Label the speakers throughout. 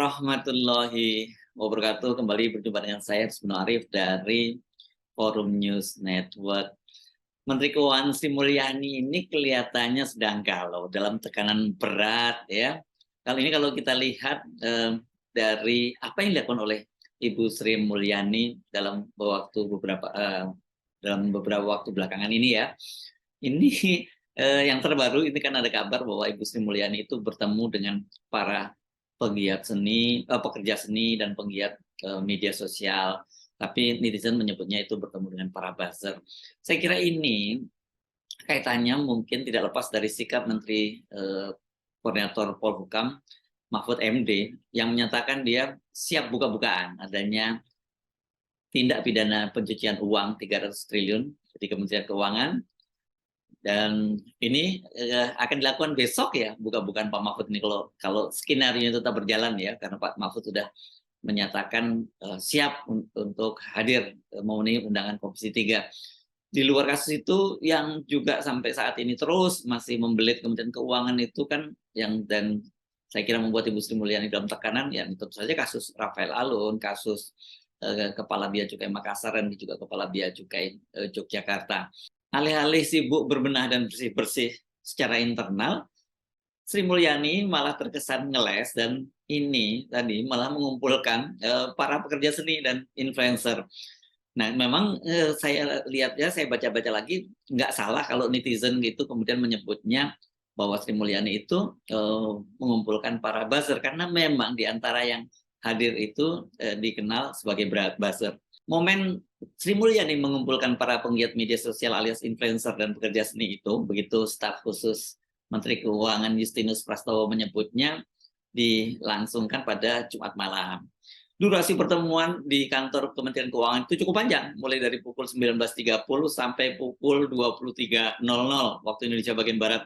Speaker 1: warahmatullahi wabarakatuh. Kembali berjumpa dengan saya Husnul Arif dari Forum News Network. Menteri Keuangan Sri Mulyani ini kelihatannya sedang galau dalam tekanan berat ya. Kali ini kalau kita lihat dari apa yang dilakukan oleh Ibu Sri Mulyani dalam beberapa waktu belakangan ini ya. Ini yang terbaru ini kan ada kabar bahwa Ibu Sri Mulyani itu bertemu dengan para pegiat seni, pekerja seni dan pegiat media sosial. Tapi netizen menyebutnya itu bertemu dengan para buzzer. Saya kira ini kaitannya mungkin tidak lepas dari sikap Menteri Koordinator Polhukam Mahfud MD yang menyatakan dia siap buka-bukaan adanya tindak pidana pencucian uang 300 triliun di Kementerian Keuangan. Dan ini akan dilakukan besok ya, buka-bukaan Pak Mahfud ini kalau skenario tetap berjalan ya, karena Pak Mahfud sudah menyatakan siap untuk hadir memenuhi undangan Komisi 3. Di luar kasus itu yang juga sampai saat ini terus masih membelit Kementerian Keuangan itu kan dan saya kira membuat Ibu Sri Mulyani dalam tekanan ya tentu saja kasus Rafael Alun, kasus Kepala Bea Cukai Makassar dan juga Kepala Bea Cukai Yogyakarta. Alih-alih sibuk berbenah dan bersih-bersih secara internal, Sri Mulyani malah terkesan ngeles dan ini tadi malah mengumpulkan para pekerja seni dan influencer. Nah, memang saya lihat ya, saya baca-baca lagi, nggak salah kalau netizen gitu kemudian menyebutnya bahwa Sri Mulyani itu mengumpulkan para buzzer, karena memang di antara yang hadir itu dikenal sebagai buzzer. Momen Sri Mulyani mengumpulkan para penggiat media sosial alias influencer dan pekerja seni itu, begitu staf khusus Menteri Keuangan Justinus Prastowo menyebutnya, dilangsungkan pada Jumat malam. Durasi pertemuan di kantor Kementerian Keuangan itu cukup panjang, mulai dari pukul 19.30 sampai pukul 23.00 waktu Indonesia bagian Barat.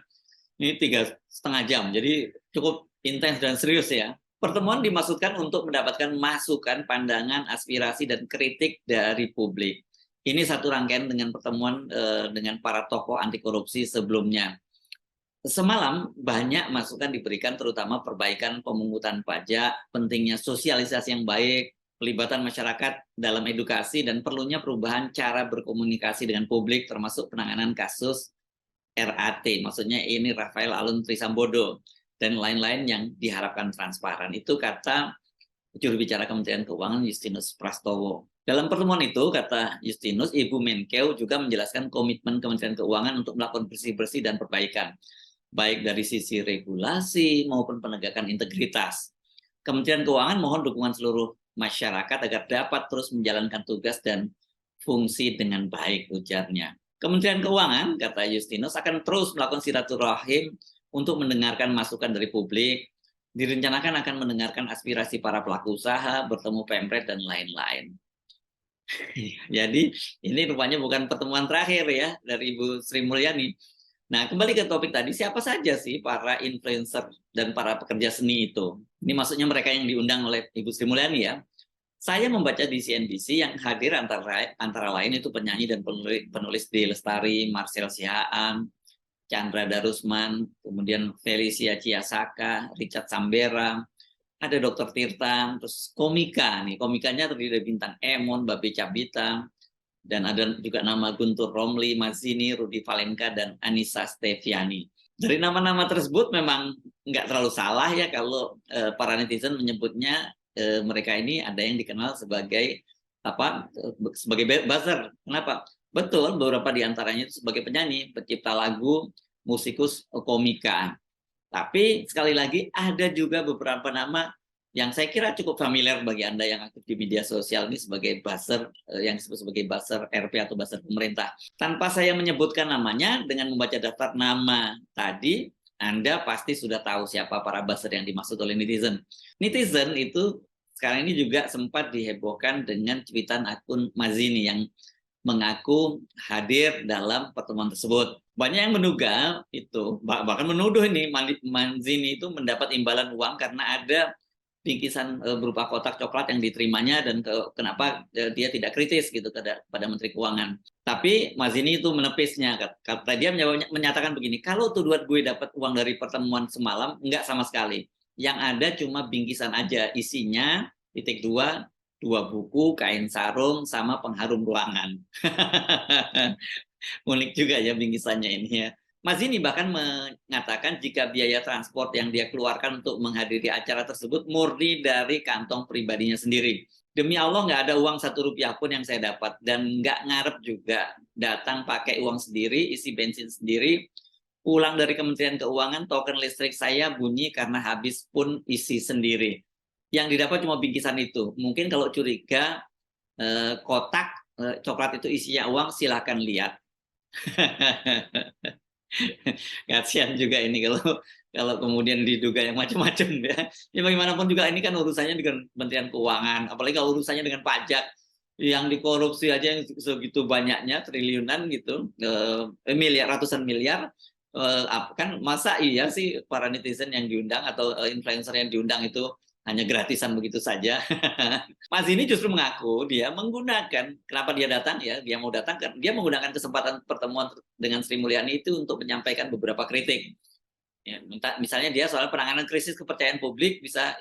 Speaker 1: Ini 3,5 jam, jadi cukup intens dan serius ya. Pertemuan dimaksudkan untuk mendapatkan masukan, pandangan, aspirasi, dan kritik dari publik. Ini satu rangkaian dengan pertemuan dengan para tokoh anti korupsi sebelumnya. Semalam banyak masukan diberikan, terutama perbaikan pemungutan pajak, pentingnya sosialisasi yang baik, pelibatan masyarakat dalam edukasi, dan perlunya perubahan cara berkomunikasi dengan publik, termasuk penanganan kasus RAT, maksudnya ini Rafael Alun Trisambodo, dan lain-lain yang diharapkan transparan. Itu kata juru bicara Kementerian Keuangan Justinus Prastowo. Dalam pertemuan itu, kata Justinus, Ibu Menkeu juga menjelaskan komitmen Kementerian Keuangan untuk melakukan bersih-bersih dan perbaikan, baik dari sisi regulasi maupun penegakan integritas. Kementerian Keuangan mohon dukungan seluruh masyarakat agar dapat terus menjalankan tugas dan fungsi dengan baik, ujarnya. Kementerian Keuangan, kata Justinus, akan terus melakukan silaturahim untuk mendengarkan masukan dari publik, direncanakan akan mendengarkan aspirasi para pelaku usaha, bertemu Pemret, dan lain-lain. Jadi ini rupanya bukan pertemuan terakhir ya dari Ibu Sri Mulyani. Nah, kembali ke topik tadi, siapa saja sih para influencer dan para pekerja seni itu? Ini maksudnya mereka yang diundang oleh Ibu Sri Mulyani ya. Saya membaca di CNBC yang hadir antara lain itu penyanyi dan penulis D. Lestari, Marcel Sihaan, Chandra Darusman, kemudian Felicia Ciasaka, Richard Sambera, ada Dr. Tirta, terus komika nih, komikanya terdiri dari bintang Emon, Babe Cabita, dan ada juga nama Guntur Romli, Mazini, Rudi Valenka, dan Anissa Steviani. Dari nama-nama tersebut memang nggak terlalu salah ya kalau para netizen menyebutnya mereka ini ada yang dikenal sebagai sebagai buzzer. Kenapa? Betul, beberapa di antaranya itu sebagai penyanyi, pencipta lagu, musikus, komika. Tapi sekali lagi ada juga beberapa nama yang saya kira cukup familiar bagi Anda yang aktif di media sosial ini sebagai buzzer, yang disebut sebagai buzzer RP atau buzzer pemerintah. Tanpa saya menyebutkan namanya, dengan membaca daftar nama tadi, Anda pasti sudah tahu siapa para buzzer yang dimaksud oleh netizen. Netizen itu sekarang ini juga sempat dihebohkan dengan cuitan akun Mazini yang mengaku hadir dalam pertemuan tersebut. Banyak yang menduga itu, bahkan menuduh ini Mazini itu mendapat imbalan uang karena ada bingkisan berupa kotak coklat yang diterimanya dan kenapa dia tidak kritis gitu pada Menteri Keuangan. Tapi Mazini itu menepisnya, kata dia menyatakan begini, kalau tuduhan gue dapat uang dari pertemuan semalam, enggak sama sekali. yang ada cuma bingkisan aja, isinya titik dua, 2 buku, kain sarung, sama pengharum ruangan. Unik juga ya bingkisannya ini ya. Mas ini bahkan mengatakan jika biaya transport yang dia keluarkan untuk menghadiri acara tersebut murni dari kantong pribadinya sendiri. Demi Allah nggak ada uang 1 rupiah pun yang saya dapat, dan nggak ngarep juga. Datang pakai uang sendiri, isi bensin sendiri, pulang dari Kementerian Keuangan, token listrik saya bunyi karena habis pun isi sendiri. Yang didapat cuma bingkisan itu. Mungkin kalau curiga kotak coklat itu isinya uang, silahkan lihat. Kasihan juga ini kalau kalau kemudian diduga yang macam-macam ya. Ya bagaimanapun juga ini kan urusannya dengan Kementerian Keuangan, apalagi kalau urusannya dengan pajak yang dikorupsi aja yang segitu banyaknya, triliunan gitu, miliar, ratusan miliar, kan masa iya sih para netizen yang diundang atau influencer yang diundang itu hanya gratisan begitu saja. Mas ini justru mengaku dia menggunakan, kenapa dia datang ya, dia mau datang kan, dia menggunakan kesempatan pertemuan dengan Sri Mulyani itu untuk menyampaikan beberapa kritik. Ya, misalnya dia soal penanganan krisis kepercayaan publik bisa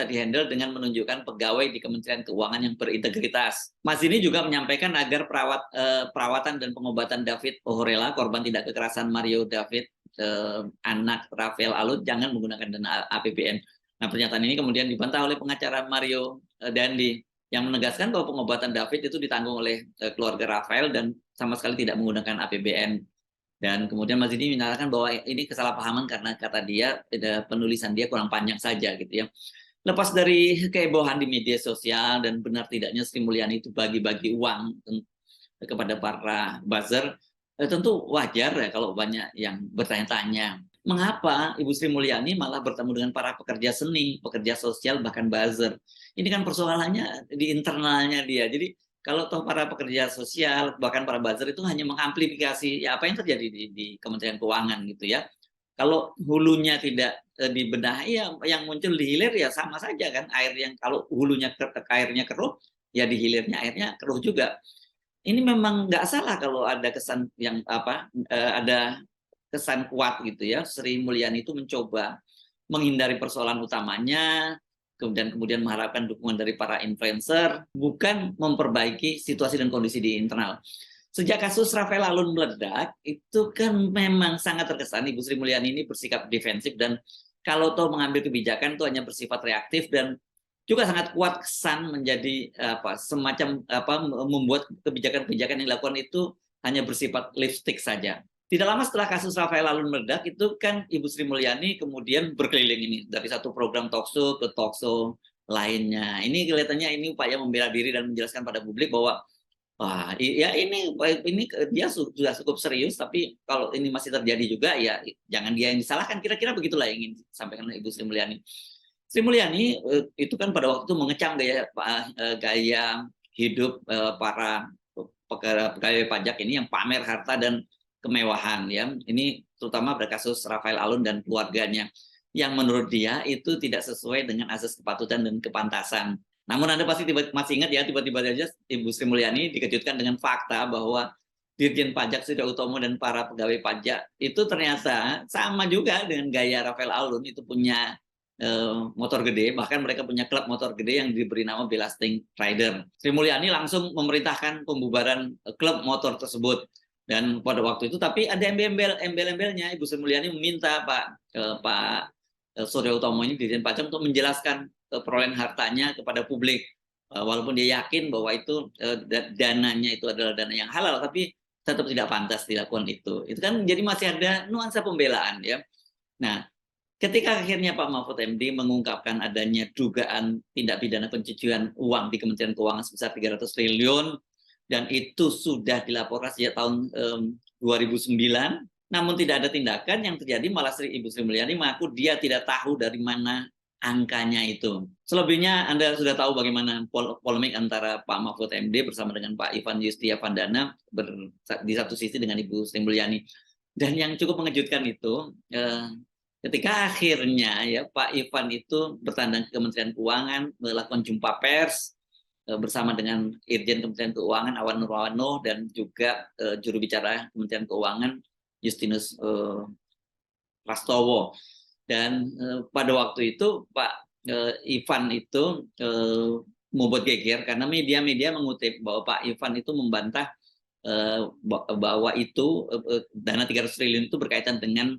Speaker 1: dihandle dengan menunjukkan pegawai di Kementerian Keuangan yang berintegritas. Mas ini juga menyampaikan agar perawatan dan pengobatan David Ohorela, korban tindak kekerasan Mario David, anak Rafael Alun, jangan menggunakan dana APBN. Nah, pernyataan ini kemudian dibantah oleh pengacara Mario Dandi yang menegaskan bahwa pengobatan David itu ditanggung oleh keluarga Rafael dan sama sekali tidak menggunakan APBN. Dan kemudian Mas Didi menyatakan bahwa ini kesalahpahaman karena kata dia penulisan dia kurang panjang saja gitu ya. Lepas dari kehebohan di media sosial dan benar tidaknya Sri Mulyani itu bagi-bagi uang kepada para buzzer, tentu wajar ya kalau banyak yang bertanya-tanya. Mengapa Ibu Sri Mulyani malah bertemu dengan para pekerja seni, pekerja sosial, bahkan buzzer? Ini kan persoalannya di internalnya dia. Jadi kalau toh para pekerja sosial, bahkan para buzzer itu hanya mengamplifikasi ya apa yang terjadi di Kementerian Keuangan gitu ya. Kalau hulunya tidak dibenahi, ya yang muncul di hilir ya sama saja kan. Air yang kalau hulunya airnya keruh, ya di hilirnya airnya keruh juga. Ini memang nggak salah kalau ada kesan yang ada kesan kuat gitu ya. Sri Mulyani itu mencoba menghindari persoalan utamanya, kemudian mengharapkan dukungan dari para influencer, bukan memperbaiki situasi dan kondisi di internal. Sejak kasus Rafael Alun meledak, itu kan memang sangat terkesan Ibu Sri Mulyani ini bersikap defensif, dan kalau toh mengambil kebijakan itu hanya bersifat reaktif, dan juga sangat kuat kesan menjadi semacam membuat kebijakan-kebijakan yang dilakukan itu hanya bersifat lipstick saja. Tidak lama setelah kasus Rafael Alun meledak, itu kan Ibu Sri Mulyani kemudian berkeliling ini dari satu program talkshow ke talkshow lainnya. Ini kelihatannya ini upaya membela diri dan menjelaskan pada publik bahwa wah, ya ini dia sudah cukup serius, tapi kalau ini masih terjadi juga ya jangan dia yang disalahkan. Kira-kira begitulah yang ingin disampaikan oleh Ibu Sri Mulyani. Sri Mulyani itu kan pada waktu itu mengecam gaya hidup para pegawai pajak ini yang pamer harta dan kemewahan ya. Ini terutama pada kasus Rafael Alun dan keluarganya yang menurut dia itu tidak sesuai dengan asas kepatutan dan kepantasan. Namun Anda pasti masih ingat ya, tiba-tiba saja Ibu Sri Mulyani dikejutkan dengan fakta bahwa Dirjen Pajak Surya Utomo dan para pegawai pajak itu ternyata sama juga dengan gaya Rafael Alun, itu punya motor gede, bahkan mereka punya klub motor gede yang diberi nama Belasting Rider. Sri Mulyani langsung memerintahkan pembubaran klub motor tersebut. Dan pada waktu itu, tapi ada embel-embelnya, Ibu Sri Mulyani meminta Pak Surya Utomo ini Dirjen Pajak untuk menjelaskan perolehan hartanya kepada publik. Walaupun dia yakin bahwa itu dananya itu adalah dana yang halal, tapi tetap tidak pantas dilakukan itu. Itu kan jadi masih ada nuansa pembelaan ya. Nah, ketika akhirnya Pak Mahfud MD mengungkapkan adanya dugaan tindak pidana pencucian uang di Kementerian Keuangan sebesar 300 triliun, dan itu sudah dilaporkan sejak tahun 2009, namun tidak ada tindakan, yang terjadi malah Ibu Sri Mulyani mengaku dia tidak tahu dari mana angkanya itu. Selebihnya Anda sudah tahu bagaimana polemik antara Pak Mahfud MD bersama dengan Pak Ivan Yustiavandana di satu sisi dengan Ibu Sri Mulyani. Dan yang cukup mengejutkan itu ketika akhirnya ya Pak Ivan itu bertandang ke Kementerian Keuangan, melakukan jumpa pers bersama dengan Irjen Kementerian Keuangan Awan Nurwano dan juga juru bicara Kementerian Keuangan Justinus Prastowo. Dan pada waktu itu Pak Ivan itu membuat geger karena media-media mengutip bahwa Pak Ivan itu membantah bahwa itu dana 300 triliun itu berkaitan dengan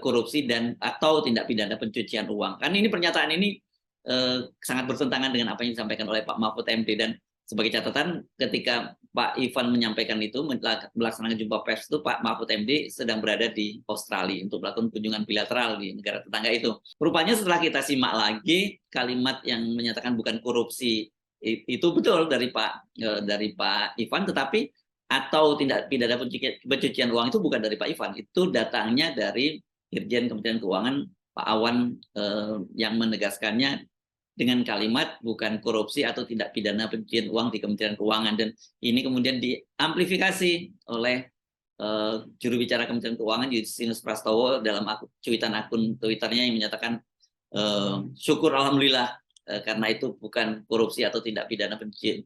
Speaker 1: korupsi dan atau tindak pidana pencucian uang. Kan ini pernyataan ini sangat bertentangan dengan apa yang disampaikan oleh Pak Mahfud MD. Dan sebagai catatan, ketika Pak Ivan menyampaikan itu, melaksanakan jumpa pers itu, Pak Mahfud MD sedang berada di Australia untuk melakukan kunjungan bilateral di negara tetangga itu. Rupanya setelah kita simak lagi kalimat yang menyatakan bukan korupsi itu betul dari Pak Ivan, tetapi atau tindak pidana pencucian uang itu bukan dari Pak Ivan, itu datangnya dari Dirjen Kementerian Keuangan Pak Awan yang menegaskannya dengan kalimat bukan korupsi atau tidak pidana pencucian uang di Kementerian Keuangan. Dan ini kemudian diamplifikasi oleh juru bicara Kementerian Keuangan Justinus Prastowo dalam cuitan akun Twitternya yang menyatakan syukur alhamdulillah karena itu bukan korupsi atau tidak pidana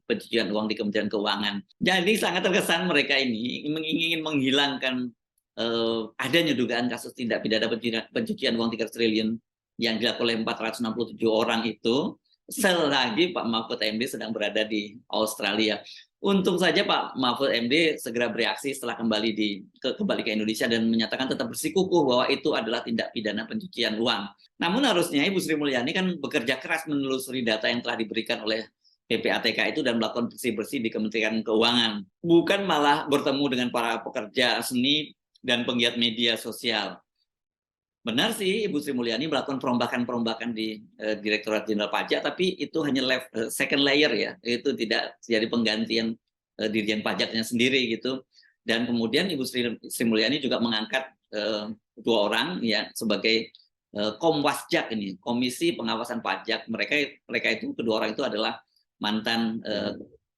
Speaker 1: pencucian uang di Kementerian Keuangan. Jadi sangat terkesan mereka ini ingin menghilangkan adanya dugaan kasus tindak pidana pencucian uang 3 triliun yang dilakukan oleh 467 orang itu selagi Pak Mahfud MD sedang berada di Australia. Untung saja Pak Mahfud MD segera bereaksi setelah kembali ke Indonesia dan menyatakan tetap bersikukuh bahwa itu adalah tindak pidana pencucian uang. Namun harusnya Ibu Sri Mulyani kan bekerja keras menelusuri data yang telah diberikan oleh PPATK itu dan melakukan bersih-bersih di Kementerian Keuangan. Bukan malah bertemu dengan para pekerja seni dan penggiat media sosial. Benar sih Ibu Sri Mulyani melakukan perombakan-perombakan di Direktorat Jenderal Pajak, tapi itu hanya second layer ya, itu tidak jadi penggantian Dirjen Pajaknya sendiri gitu. Dan kemudian Ibu Sri Mulyani juga mengangkat 2 orang ya sebagai Komwasjak ini, Komisi Pengawasan Pajak. Mereka itu kedua orang itu adalah mantan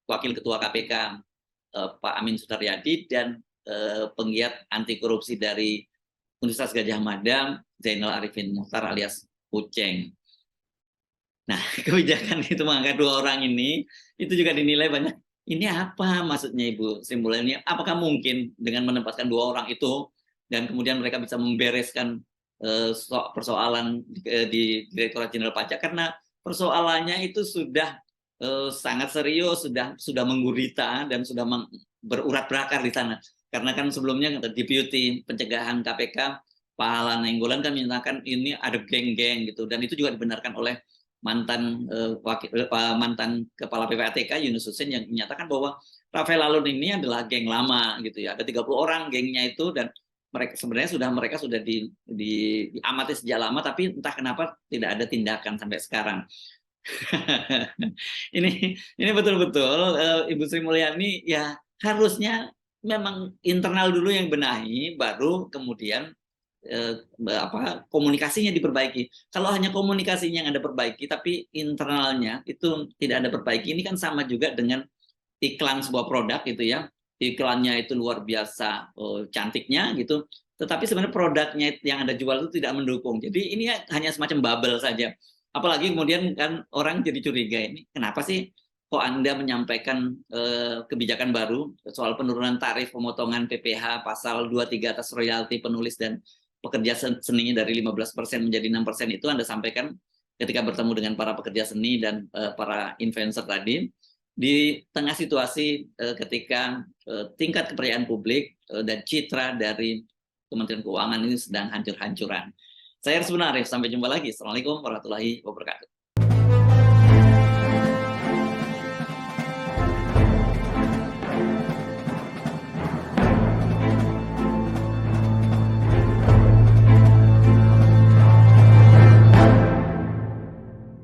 Speaker 1: Wakil Ketua KPK Pak Amin Sutaryadi dan penggiat anti korupsi dari Universitas Gadjah Mada, Zainal Arifin Mokhtar alias Uceng. Nah, kebijakan itu mengangkat 2 orang ini, itu juga dinilai banyak. Ini apa maksudnya Ibu Sri Mulyani? Apakah mungkin dengan menempatkan 2 orang itu, dan kemudian mereka bisa membereskan persoalan di Direktorat Jenderal Pajak? Karena persoalannya itu sudah sangat serius, sudah menggurita, dan sudah berurat berakar di sana. Karena kan sebelumnya Deputi Pencegahan KPK Pak Hala Nainggolan kan menyatakan ini ada geng-geng gitu, dan itu juga dibenarkan oleh mantan mantan Kepala PPATK Yunus Husin yang menyatakan bahwa Rafael Alun ini adalah geng lama gitu ya. Ada 30 orang gengnya itu, dan mereka sudah diamati sejak lama, tapi entah kenapa tidak ada tindakan sampai sekarang. ini betul-betul Ibu Sri Mulyani ya harusnya memang internal dulu yang benahi, baru kemudian komunikasinya diperbaiki. Kalau hanya komunikasinya yang ada perbaiki, tapi internalnya itu tidak ada perbaiki, ini kan sama juga dengan iklan sebuah produk gitu ya. Iklannya itu luar biasa cantiknya gitu, tetapi sebenarnya produknya yang Anda jual itu tidak mendukung. Jadi ini hanya semacam bubble saja. Apalagi kemudian kan orang jadi curiga, ini kenapa sih kok Anda menyampaikan kebijakan baru soal penurunan tarif pemotongan PPh pasal 23 atas royalti penulis dan pekerja seni dari 15% menjadi 6% itu Anda sampaikan ketika bertemu dengan para pekerja seni dan para influencer tadi di tengah situasi ketika tingkat kepercayaan publik dan citra dari Kementerian Keuangan ini sedang hancur-hancuran. Saya Arif, sampai jumpa lagi. Assalamualaikum warahmatullahi wabarakatuh.